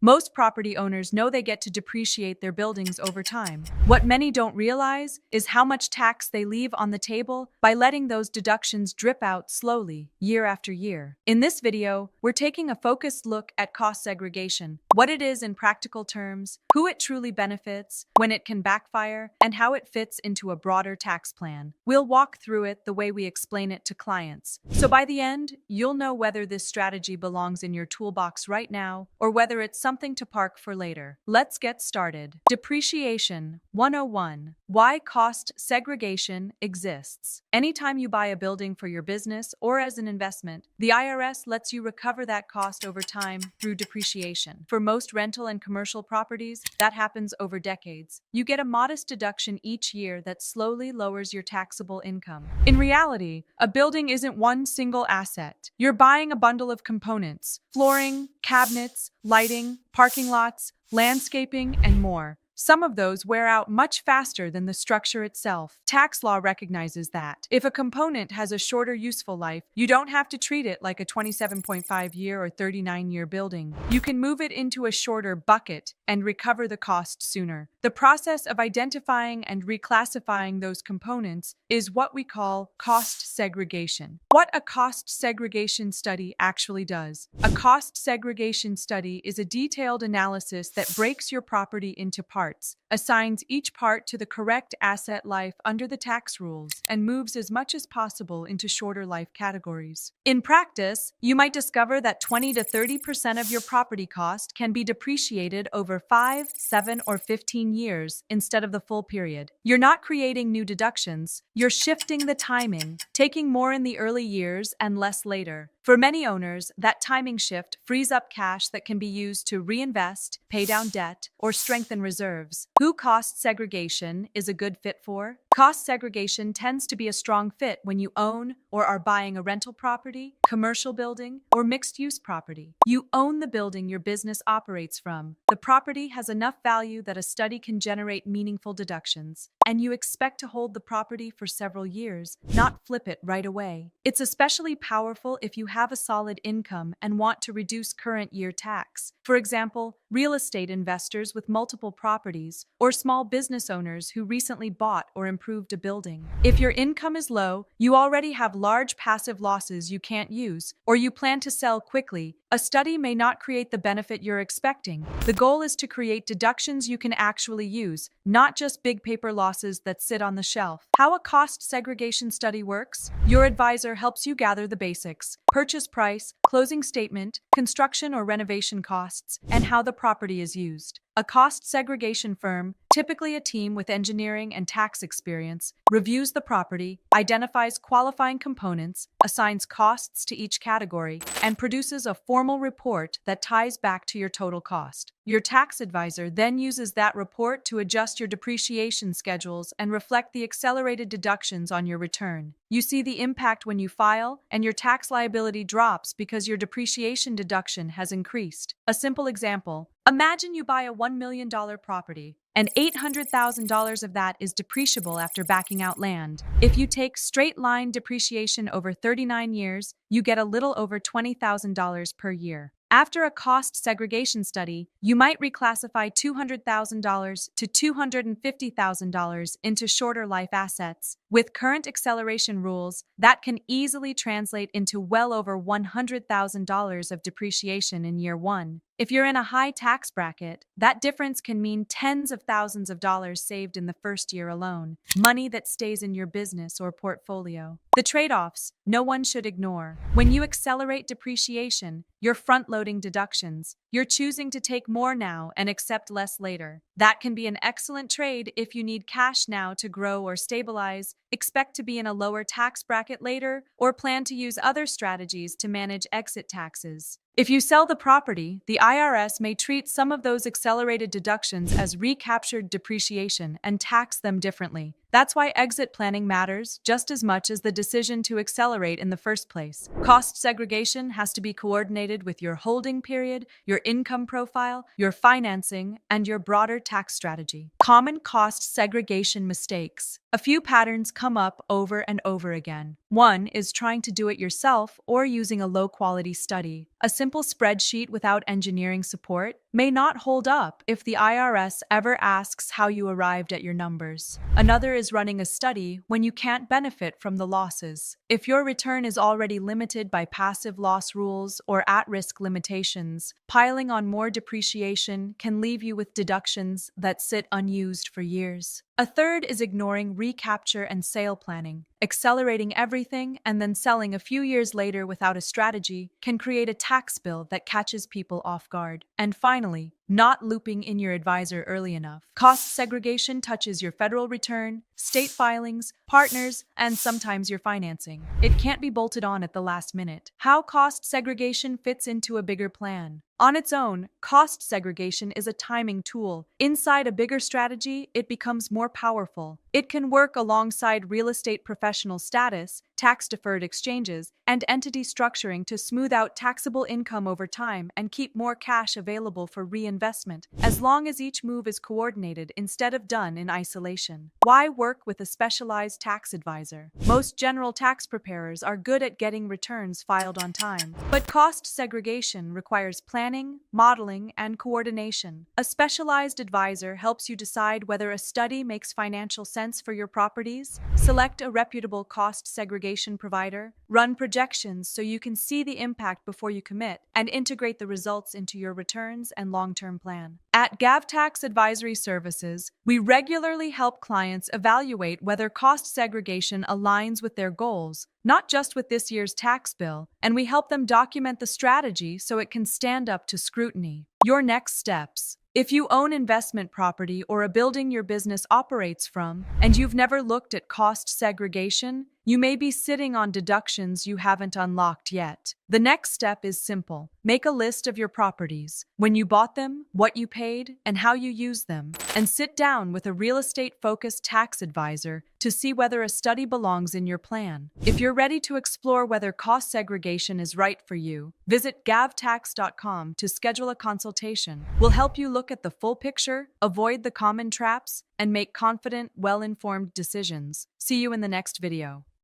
Most property owners know they get to depreciate their buildings over time. What many don't realize is how much tax they leave on the table by letting those deductions drip out slowly, year after year. In this video, we're taking a focused look at cost segregation, what it is in practical terms, who it truly benefits, when it can backfire, and how it fits into a broader tax plan. We'll walk through it the way we explain it to clients. So by the end, you'll know whether this strategy belongs in your toolbox right now or whether it's something to park for later. Let's get started. Depreciation 101. Why cost segregation exists. Anytime you buy a building for your business or as an investment, the IRS lets you recover that cost over time through depreciation. For most rental and commercial properties, that happens over decades. You get a modest deduction each year that slowly lowers your taxable income. In reality, a building isn't one single asset. You're buying a bundle of components: flooring, cabinets, lighting, parking lots, landscaping, and more. Some of those wear out much faster than the structure itself. Tax law recognizes that. If a component has a shorter useful life, you don't have to treat it like a 27.5-year or 39-year building. You can move it into a shorter bucket and recover the cost sooner. The process of identifying and reclassifying those components is what we call cost segregation. What a cost segregation study actually does. A cost segregation study is a detailed analysis that breaks your property into parts, assigns each part to the correct asset life under the tax rules, and moves as much as possible into shorter life categories. In practice, you might discover that 20 to 30% of your property cost can be depreciated over 5, 7, or 15 years instead of the full period. You're not creating new deductions, you're shifting the timing, taking more in the early years and less later. For many owners, that timing shift frees up cash that can be used to reinvest, pay down debt, or strengthen reserves. Who cost segregation is a good fit for? Cost segregation tends to be a strong fit when you own or are buying a rental property, commercial building, or mixed-use property. You own the building your business operates from. The property has enough value that a study can generate meaningful deductions, and you expect to hold the property for several years, not flip it right away. It's especially powerful if you have a solid income and want to reduce current year tax. For example, real estate investors with multiple properties, or small business owners who recently bought or improved a building. If your income is low, you already have large passive losses you can't use, or you plan to sell quickly, a study may not create the benefit you're expecting. The goal is to create deductions you can actually use, not just big paper losses that sit on the shelf. How a cost segregation study works? Your advisor helps you gather the basics: purchase price, closing statement, construction or renovation costs, and how the property is used. A cost segregation firm, typically a team with engineering and tax experience, reviews the property, identifies qualifying components, assigns costs to each category, and produces a formal report that ties back to your total cost. Your tax advisor then uses that report to adjust your depreciation schedules and reflect the accelerated deductions on your return. You see the impact when you file, and your tax liability drops because your depreciation deduction has increased. A simple example: imagine you buy a $1 million property, and $800,000 of that is depreciable after backing out land. If you take straight-line depreciation over 39 years, you get a little over $20,000 per year. After a cost segregation study, you might reclassify $200,000 to $250,000 into shorter life assets. With current acceleration rules, that can easily translate into well over $100,000 of depreciation in year one. If you're in a high tax bracket, that difference can mean tens of thousands of dollars saved in the first year alone, money that stays in your business or portfolio. The trade-offs no one should ignore. When you accelerate depreciation, you're front-loading deductions. You're choosing to take more now and accept less later. That can be an excellent trade if you need cash now to grow or stabilize, expect to be in a lower tax bracket later, or plan to use other strategies to manage exit taxes. If you sell the property, the IRS may treat some of those accelerated deductions as recaptured depreciation and tax them differently. That's why exit planning matters just as much as the decision to accelerate in the first place. Cost segregation has to be coordinated with your holding period, your income profile, your financing, and your broader tax strategy. Common cost segregation mistakes. A few patterns come up over and over again. One is trying to do it yourself or using a low-quality study. A simple spreadsheet without engineering support may not hold up if the IRS ever asks how you arrived at your numbers. Another is running a study when you can't benefit from the losses. If your return is already limited by passive loss rules or at-risk limitations, piling on more depreciation can leave you with deductions that sit unused for years. A third is ignoring recapture and sale planning. Accelerating everything and then selling a few years later without a strategy can create a tax bill that catches people off guard. And finally, not looping in your advisor early enough. Cost segregation touches your federal return, state filings, partners, and sometimes your financing. It can't be bolted on at the last minute. How cost segregation fits into a bigger plan. On its own, cost segregation is a timing tool. Inside a bigger strategy, it becomes more powerful. It can work alongside real estate professional status, tax-deferred exchanges, and entity structuring to smooth out taxable income over time and keep more cash available for reinvestment, as long as each move is coordinated instead of done in isolation. Why work with a specialized tax advisor? Most general tax preparers are good at getting returns filed on time, but cost segregation requires planning, modeling, and coordination. A specialized advisor helps you decide whether a study makes financial sense for your properties, select a reputable cost segregation provider, run projections so you can see the impact before you commit, and integrate the results into your returns and long-term plan. At GavTax Advisory Services, we regularly help clients evaluate whether cost segregation aligns with their goals, not just with this year's tax bill, and we help them document the strategy so it can stand up to scrutiny. Your next steps. If you own investment property or a building your business operates from, and you've never looked at cost segregation, you may be sitting on deductions you haven't unlocked yet. The next step is simple. Make a list of your properties, when you bought them, what you paid, and how you used them, and sit down with a real estate-focused tax advisor to see whether a study belongs in your plan. If you're ready to explore whether cost segregation is right for you, visit GavTax.com to schedule a consultation. We'll help you look at the full picture, avoid the common traps, and make confident, well-informed decisions. See you in the next video.